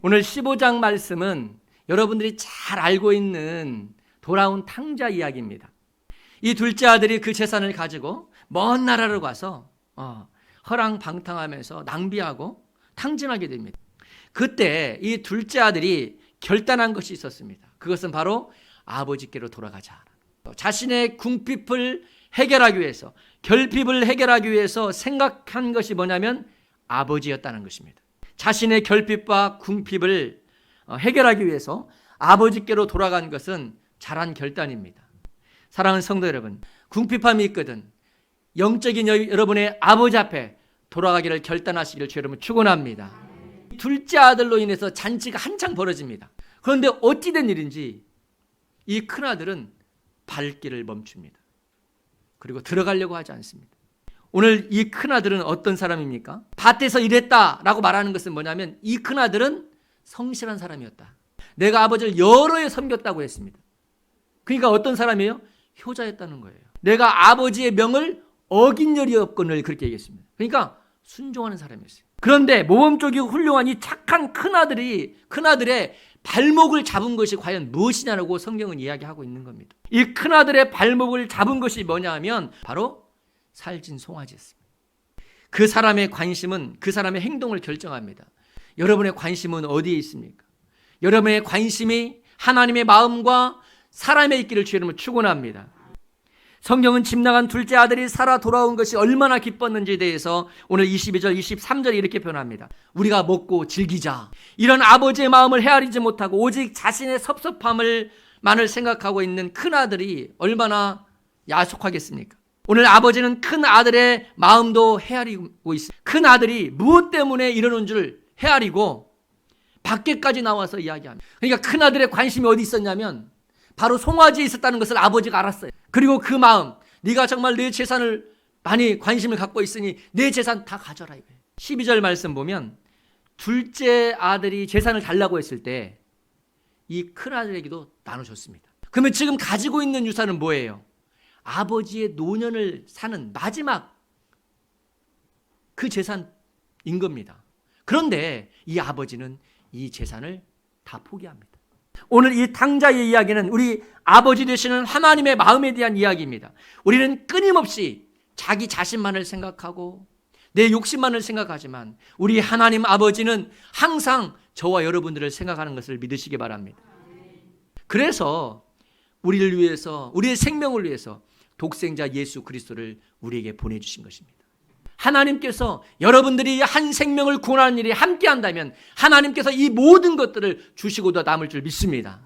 오늘 15장 말씀은 여러분들이 잘 알고 있는 돌아온 탕자 이야기입니다. 이 둘째 아들이 그 재산을 가지고 먼 나라로 가서 허랑방탕하면서 낭비하고 탕진하게 됩니다. 그때 이 둘째 아들이 결단한 것이 있었습니다. 그것은 바로 아버지께로 돌아가자. 자신의 궁핍을 해결하기 위해서, 결핍을 해결하기 위해서 생각한 것이 뭐냐면 아버지였다는 것입니다. 자신의 결핍과 궁핍을 해결하기 위해서 아버지께로 돌아간 것은 잘한 결단입니다. 사랑하는 성도 여러분, 궁핍함이 있거든 영적인 여러분의 아버지 앞에 돌아가기를 결단하시기를 주 여러분 축원합니다. 둘째 아들로 인해서 잔치가 한창 벌어집니다. 그런데 어찌 된 일인지 이 큰아들은 발길을 멈춥니다. 그리고 들어가려고 하지 않습니다. 오늘 이 큰아들은 어떤 사람입니까? 밭에서 일했다라고 말하는 것은 뭐냐면 이 큰아들은 성실한 사람이었다. 내가 아버지를 여러 해 섬겼다고 했습니다. 그러니까 어떤 사람이에요? 효자였다는 거예요. 내가 아버지의 명을 어긴 일이 없거늘 그렇게 얘기했습니다. 그러니까 순종하는 사람이었어요. 그런데 모범 쪽이 훌륭한 이 착한 큰아들의 발목을 잡은 것이 과연 무엇이냐고 성경은 이야기하고 있는 겁니다. 이 큰아들의 발목을 잡은 것이 뭐냐 하면 바로 살진 송아지였습니다. 그 사람의 관심은 그 사람의 행동을 결정합니다. 여러분의 관심은 어디에 있습니까? 여러분의 관심이 하나님의 마음과 사람에 있기를 주 여러분 축원합니다. 성경은 집 나간 둘째 아들이 살아 돌아온 것이 얼마나 기뻤는지에 대해서 오늘 22절, 23절에 이렇게 표현합니다. 우리가 먹고 즐기자. 이런 아버지의 마음을 헤아리지 못하고 오직 자신의 섭섭함을만을 생각하고 있는 큰아들이 얼마나 야속하겠습니까? 오늘 아버지는 큰아들의 마음도 헤아리고 있습니다. 큰아들이 무엇 때문에 이러는 줄 헤아리고 밖에까지 나와서 이야기합니다. 그러니까 큰아들의 관심이 어디 있었냐면 바로 송아지에 있었다는 것을 아버지가 알았어요. 그리고 그 마음, 네가 정말 내 재산을 많이 관심을 갖고 있으니 내 재산 다 가져라 이거예요. 12절 말씀 보면 둘째 아들이 재산을 달라고 했을 때 이 큰아들에게도 나눠줬습니다. 그러면 지금 가지고 있는 유산은 뭐예요? 아버지의 노년을 사는 마지막 그 재산인 겁니다. 그런데 이 아버지는 이 재산을 다 포기합니다. 오늘 이 탕자의 이야기는 우리 아버지 되시는 하나님의 마음에 대한 이야기입니다. 우리는 끊임없이 자기 자신만을 생각하고 내 욕심만을 생각하지만 우리 하나님 아버지는 항상 저와 여러분들을 생각하는 것을 믿으시기 바랍니다. 그래서 우리를 위해서, 우리의 생명을 위해서 독생자 예수 그리스도를 우리에게 보내주신 것입니다. 하나님께서 여러분들이 한 생명을 구원하는 일에 함께 한다면 하나님께서 이 모든 것들을 주시고도 남을 줄 믿습니다.